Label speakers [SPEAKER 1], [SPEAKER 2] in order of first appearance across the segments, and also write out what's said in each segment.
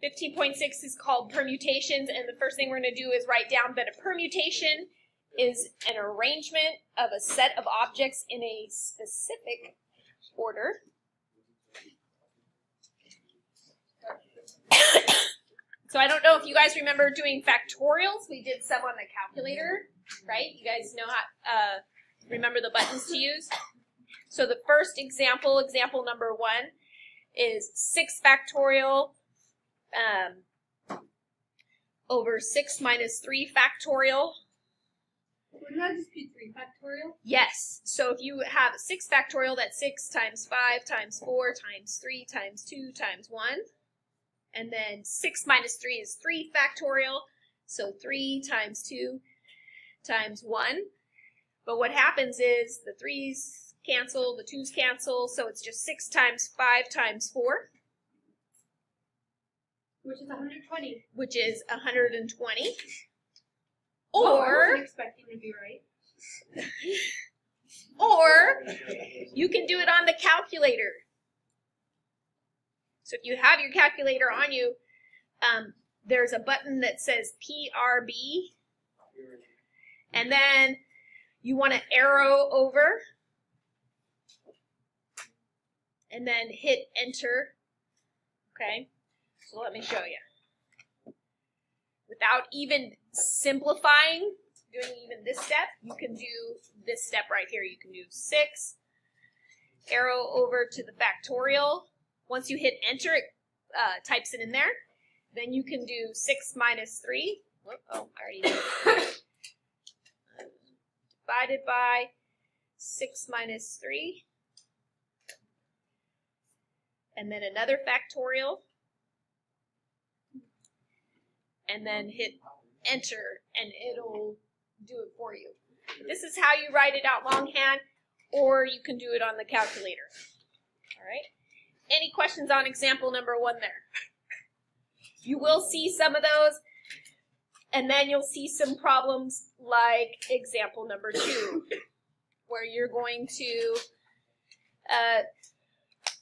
[SPEAKER 1] 15.6 is called permutations, and the first thing we're going to do is write down that a permutation is an arrangement of a set of objects in a specific order. So I don't know if you guys remember doing factorials. We did some on the calculator, right? You guys know how, remember the buttons to use? So the first example, example number 1, is 6 factorial over 6 minus 3 factorial.
[SPEAKER 2] Wouldn't that just be 3 factorial?
[SPEAKER 1] Yes. So if you have 6 factorial, that's 6 times 5 times 4 times 3 times 2 times 1. And then 6 minus 3 is 3 factorial. So 3 times 2 times 1. But what happens is the 3's cancel, the 2's cancel, so it's just 6 times 5 times 4.
[SPEAKER 2] Which is 120.
[SPEAKER 1] Which is 120.
[SPEAKER 2] Well, I
[SPEAKER 1] Or,
[SPEAKER 2] wasn't expecting to be right.
[SPEAKER 1] or you can do it on the calculator. So if you have your calculator on you, there's a button that says PRB, and then you want to arrow over, and then hit enter. Okay, so let me show you. Without even simplifying, doing even this step, you can do this step right here. You can do 6, arrow over to the factorial. Once you hit enter, it types it in there. Then you can do 6 minus 3. Oh, I already did it. Divided by 6 minus 3. And then another factorial. And then hit enter, and it'll do it for you. This is how you write it out longhand, or you can do it on the calculator. All right? Any questions on example number 1 there? You will see some of those, and then you'll see some problems like example number 2, where you're going to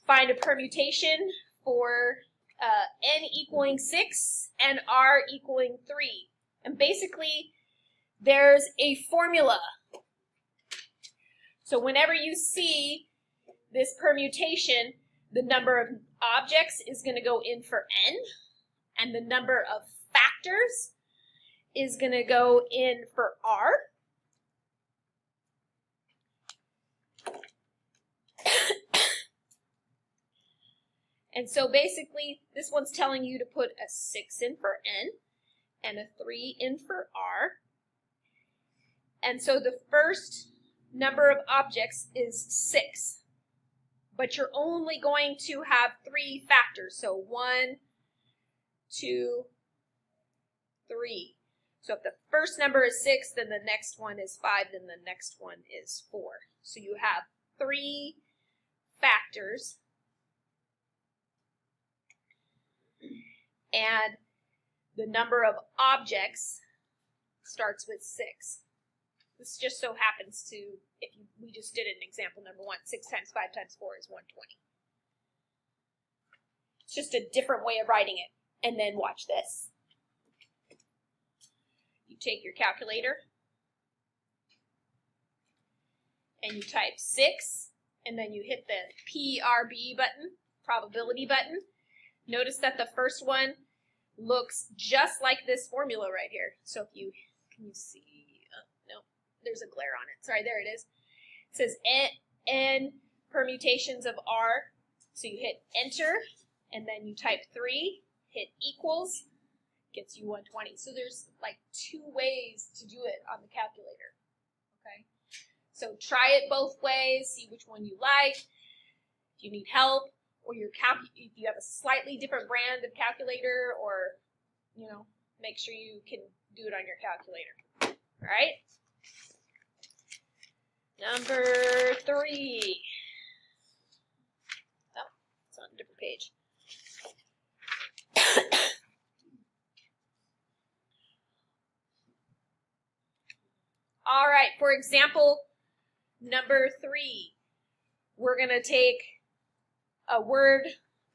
[SPEAKER 1] find a permutation for n equaling 6 and r equaling 3. And basically, there's a formula. So whenever you see this permutation, the number of objects is going to go in for n, and the number of factors is going to go in for r. And so basically, this one's telling you to put a 6 in for n and a 3 in for r. And so the first number of objects is 6. But you're only going to have 3 factors. So 1, 2, 3. So if the first number is 6, then the next one is 5, then the next one is 4. So you have 3 factors. And the number of objects starts with 6. This just so happens to, we just did it in example number 1, 6 times 5 times 4 is 120. It's just a different way of writing it. And then watch this. You take your calculator, and you type 6, and then you hit the PRB button, probability button. Notice that the first one looks just like this formula right here. So if you, can you see? No, there's a glare on it. Sorry, there it is. It says n permutations of r. So you hit enter, and then you type 3, hit equals, gets you 120. So there's like 2 ways to do it on the calculator. Okay? So try it both ways, see which one you like. If you need help, or if you have a slightly different brand of calculator, or, you know, make sure you can do it on your calculator. All right? Number 3. Oh, it's on a different page. All right, for example, number 3, we're going to take a word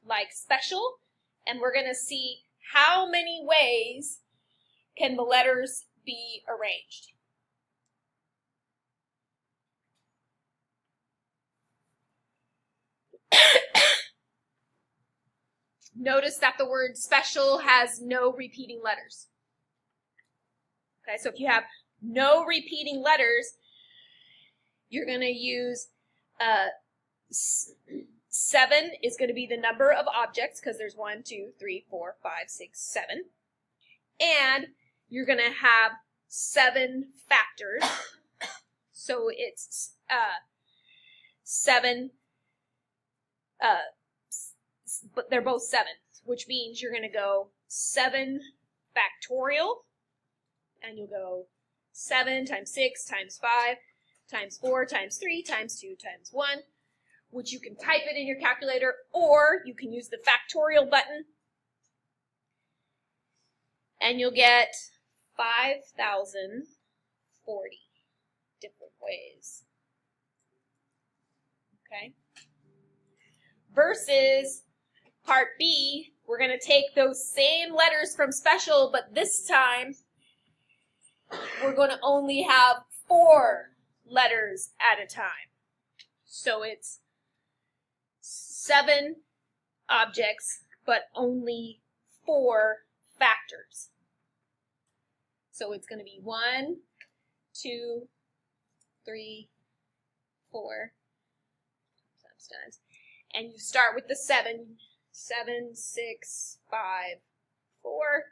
[SPEAKER 1] like special, and we're going to see how many ways can the letters be arranged? Notice that the word special has no repeating letters. Okay, so if you have no repeating letters, you're going to use 7 is going to be the number of objects because there's 1, 2, 3, 4, 5, 6, 7. And you're going to have 7 factors. So it's 7, but they're both 7, which means you're going to go 7 factorial, and you'll go 7 times 6 times 5 times 4 times 3 times 2 times 1, which you can type it in your calculator, or you can use the factorial button, and you'll get 5,040 different ways. Okay? Versus part B, we're going to take those same letters from special, but this time we're going to only have 4 letters at a time. So it's 7 objects, but only 4 factors. So it's going to be 1, 2, 3, 4 times. And you start with the 7, 7, 6, 5, 4.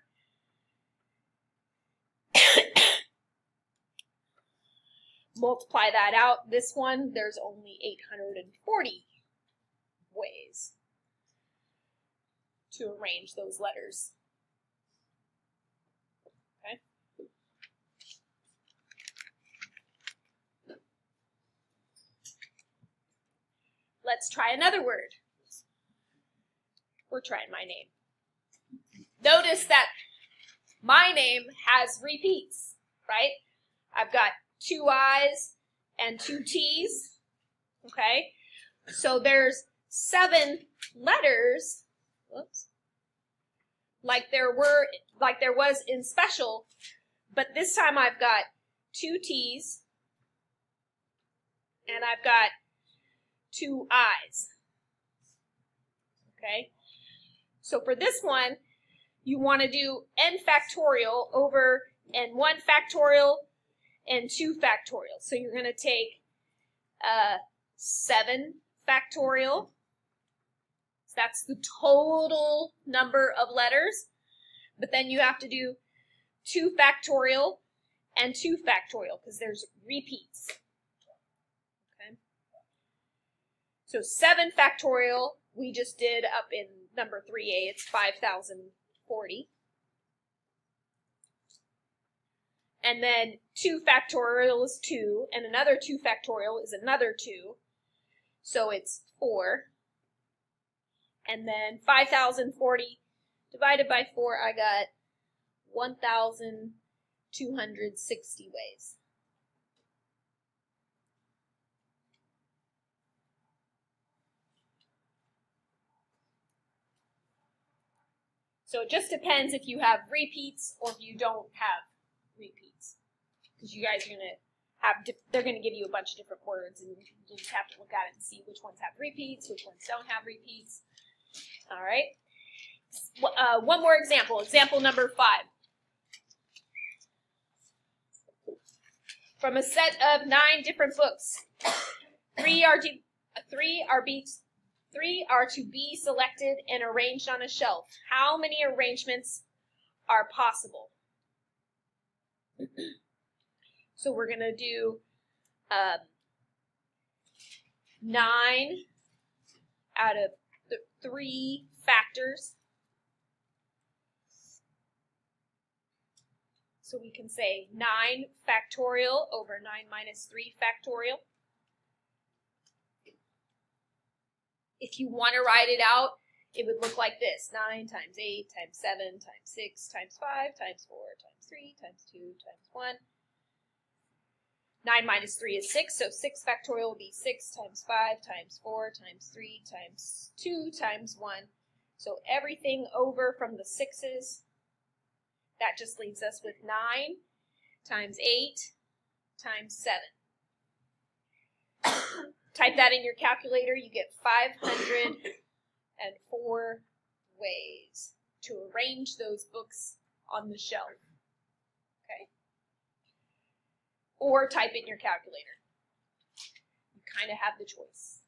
[SPEAKER 1] Multiply that out. This one, there's only 840 ways to arrange those letters. Okay. Let's try another word. We're trying my name. Notice that my name has repeats, right? I've got 2 I's and 2 T's, okay? So there's 7 letters, whoops, like there was in special, but this time I've got 2 T's and I've got 2 I's, okay? So for this one, you want to do n factorial over n1 factorial and 2 factorial. So you're going to take 7 factorial. So that's the total number of letters. But then you have to do 2 factorial and 2 factorial because there's repeats. Okay. So 7 factorial we just did up in number 3A. It's 5,040. And then 2 factorial is 2, and another 2 factorial is another 2. So it's 4. And then 5,040 divided by 4, I got 1,260 ways. So it just depends if you have repeats or if you don't have repeats. Because you guys are going to have, they're going to give you a bunch of different words, and you just have to look at it and see which ones have repeats, which ones don't have repeats. All right. One more example. Example number 5. From a set of 9 different books, 3 are to be selected and arranged on a shelf. How many arrangements are possible? So we're going to do 9 out of 3 factors. So we can say 9 factorial over 9 minus 3 factorial. If you want to write it out, it would look like this. 9 times 8 times 7 times 6 times 5 times 4 times 3 times 2 times 1. 9 minus 3 is 6, so 6 factorial will be 6 times 5 times 4 times 3 times 2 times 1 So everything over from the 6s, that just leaves us with 9 times 8 times 7. Type that in your calculator, you get 504 ways to arrange those books on the shelf. Okay? Or type in your calculator. You kind of have the choice.